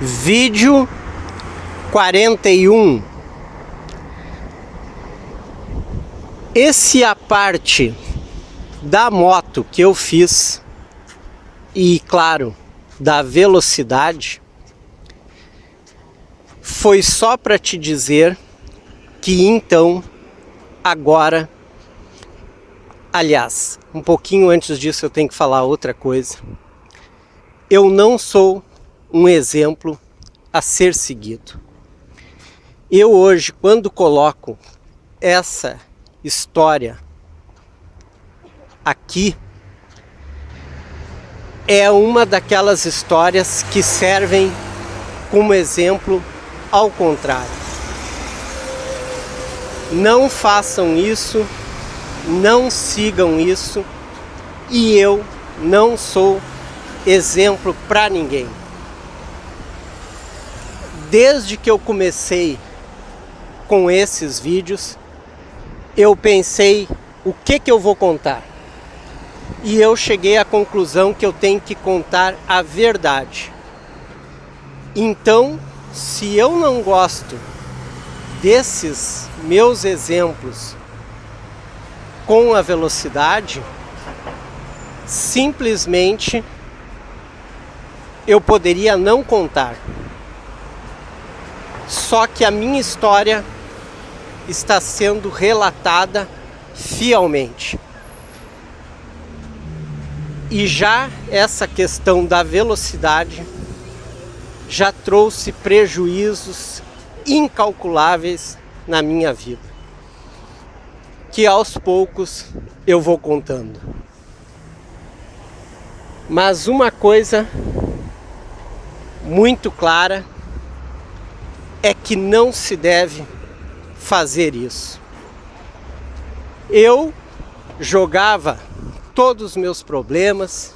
Vídeo 41. Esse é a parte da moto que eu fiz e, claro, da velocidade, foi só para te dizer que então, agora, aliás, um pouquinho antes disso eu tenho que falar outra coisa. Eu não sou um exemplo a ser seguido. Eu hoje, quando coloco essa história aqui, é uma daquelas histórias que servem como exemplo ao contrário. Não façam isso, não sigam isso, e eu não sou exemplo para ninguém. Desde que eu comecei com esses vídeos, eu pensei o que eu vou contar. E eu cheguei à conclusão que eu tenho que contar a verdade. Então, se eu não gosto desses meus exemplos com a velocidade, simplesmente eu poderia não contar. Só que a minha história está sendo relatada fielmente. E já essa questão da velocidade já trouxe prejuízos incalculáveis na minha vida, que aos poucos eu vou contando. Mas uma coisa muito clara é que não se deve fazer isso. Eu jogava todos os meus problemas,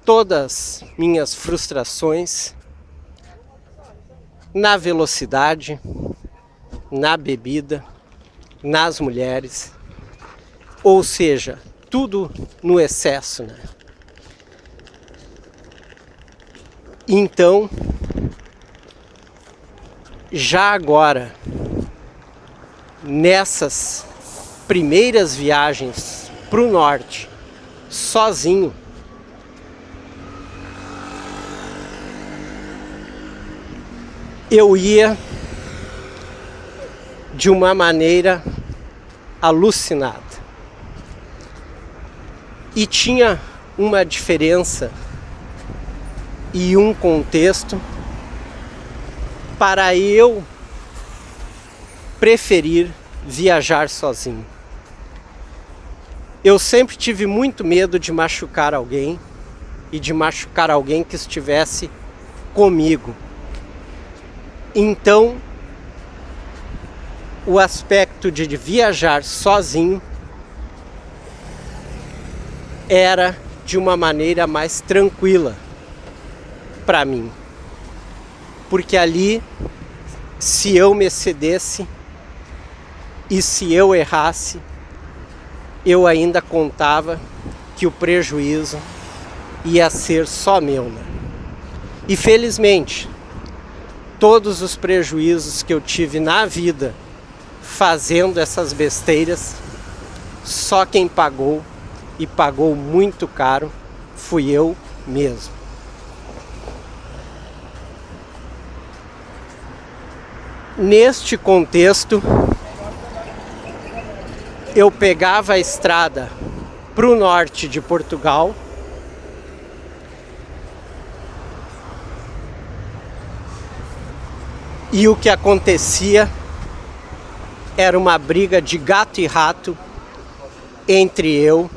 todas minhas frustrações na velocidade, na bebida, nas mulheres, ou seja, tudo no excesso, né? Então, já agora, nessas primeiras viagens para o norte, sozinho, eu ia de uma maneira alucinada. E tinha uma diferença e um contexto para eu preferir viajar sozinho. Eu sempre tive muito medo de machucar alguém e de machucar alguém que estivesse comigo. Então, o aspecto de viajar sozinho era de uma maneira mais tranquila para mim. Porque ali, se eu me excedesse e se eu errasse, eu ainda contava que o prejuízo ia ser só meu, né? E felizmente, todos os prejuízos que eu tive na vida fazendo essas besteiras, só quem pagou, e pagou muito caro, fui eu mesmo. Neste contexto, eu pegava a estrada para o norte de Portugal, e o que acontecia era uma briga de gato e rato entre eu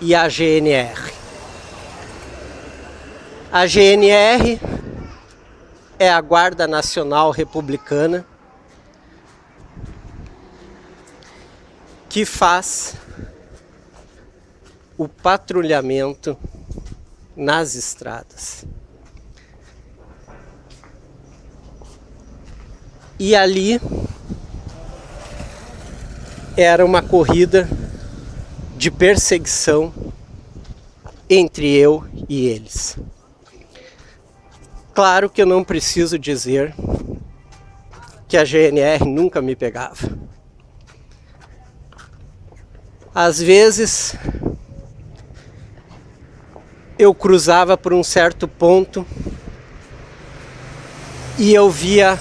e a GNR. A GNR é a Guarda Nacional Republicana, que faz o patrulhamento nas estradas. E ali era uma corrida de perseguição entre eu e eles. Claro que eu não preciso dizer que a GNR nunca me pegava. Às vezes eu cruzava por um certo ponto e eu via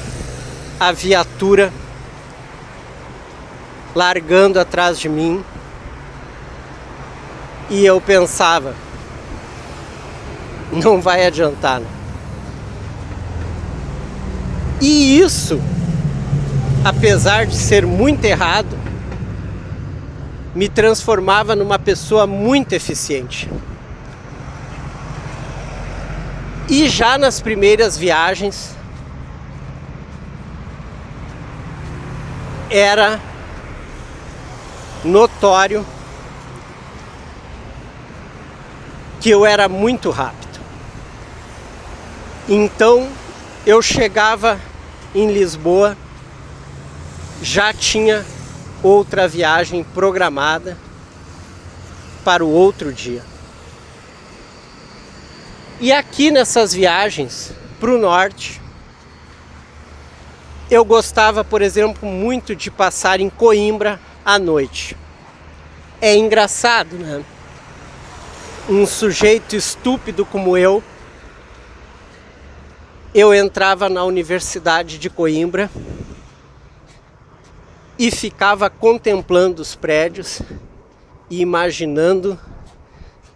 a viatura largando atrás de mim e eu pensava, não vai adiantar, né? E isso, apesar de ser muito errado, me transformava numa pessoa muito eficiente. E já nas primeiras viagens, era notório que eu era muito rápido. Então eu chegava em Lisboa, já tinha outra viagem programada para o outro dia. E aqui nessas viagens para o norte, eu gostava, por exemplo, muito de passar em Coimbra à noite. É engraçado, né? Um sujeito estúpido como eu entrava na Universidade de Coimbra e ficava contemplando os prédios e imaginando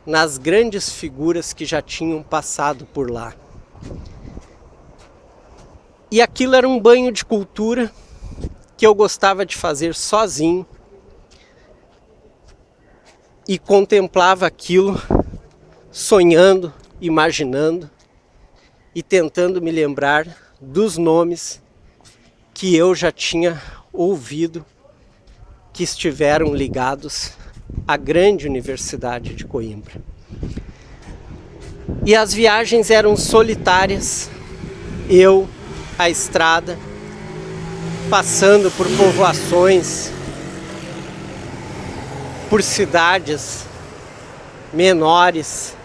nas grandes figuras que já tinham passado por lá. E aquilo era um banho de cultura que eu gostava de fazer sozinho e contemplava aquilo, sonhando, imaginando e tentando me lembrar dos nomes que eu já tinha ouvido que estiveram ligados à grande Universidade de Coimbra. E as viagens eram solitárias, eu, a estrada, passando por povoações, por cidades menores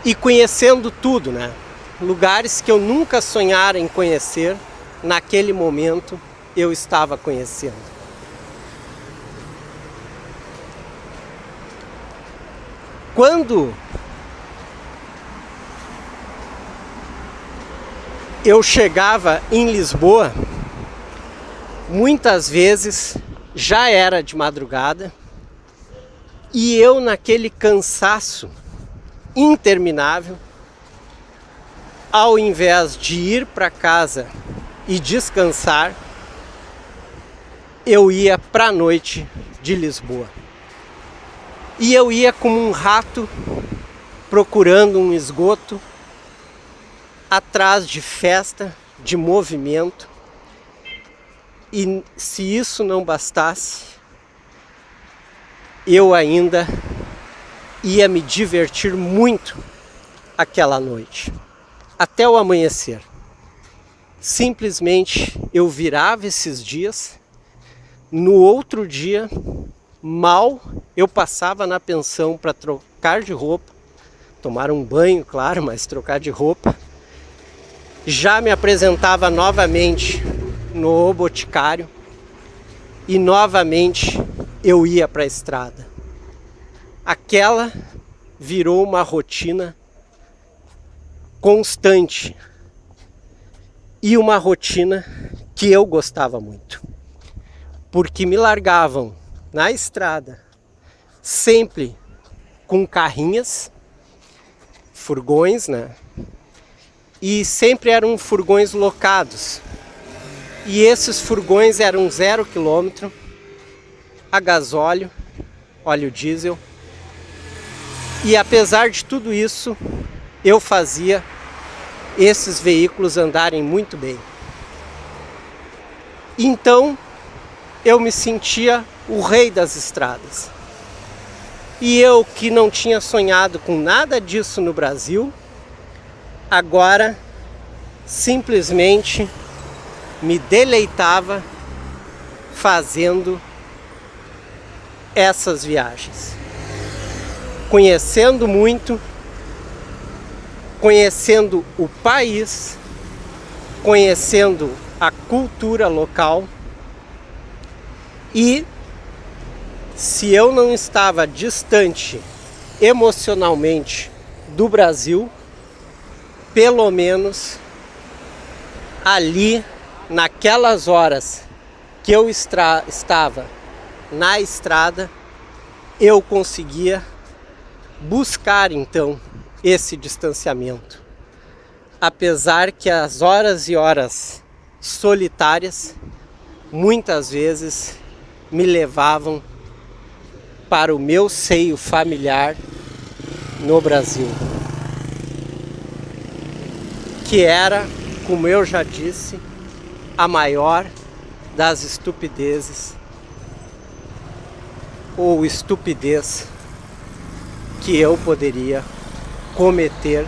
e conhecendo tudo, né? Lugares que eu nunca sonhara em conhecer, naquele momento eu estava conhecendo. Quando eu chegava em Lisboa, muitas vezes já era de madrugada e eu, naquele cansaço interminável, ao invés de ir para casa e descansar, eu ia para a noite de Lisboa. E eu ia como um rato procurando um esgoto, atrás de festa, de movimento. E se isso não bastasse, eu ainda ia me divertir muito aquela noite, até o amanhecer. Simplesmente eu virava esses dias, no outro dia, mal eu passava na pensão para trocar de roupa, tomar um banho, claro, mas trocar de roupa, já me apresentava novamente no Boticário e novamente eu ia para a estrada. Aquela virou uma rotina constante e uma rotina que eu gostava muito, porque me largavam na estrada sempre com carrinhas, furgões, né? E sempre eram furgões locados. E esses furgões eram 0 km, a gasóleo, óleo diesel. E apesar de tudo isso, eu fazia esses veículos andarem muito bem. Então, eu me sentia o rei das estradas. E eu, que não tinha sonhado com nada disso no Brasil, agora simplesmente me deleitava fazendo essas viagens, conhecendo muito conhecendo o país, conhecendo a cultura local. E se eu não estava distante emocionalmente do Brasil, pelo menos ali, naquelas horas que eu estava na estrada, eu conseguia buscar então esse distanciamento. Apesar que as horas e horas solitárias muitas vezes me levavam para o meu seio familiar no Brasil, que era, como eu já disse, a maior das estupidezes ou estupidez que eu poderia cometer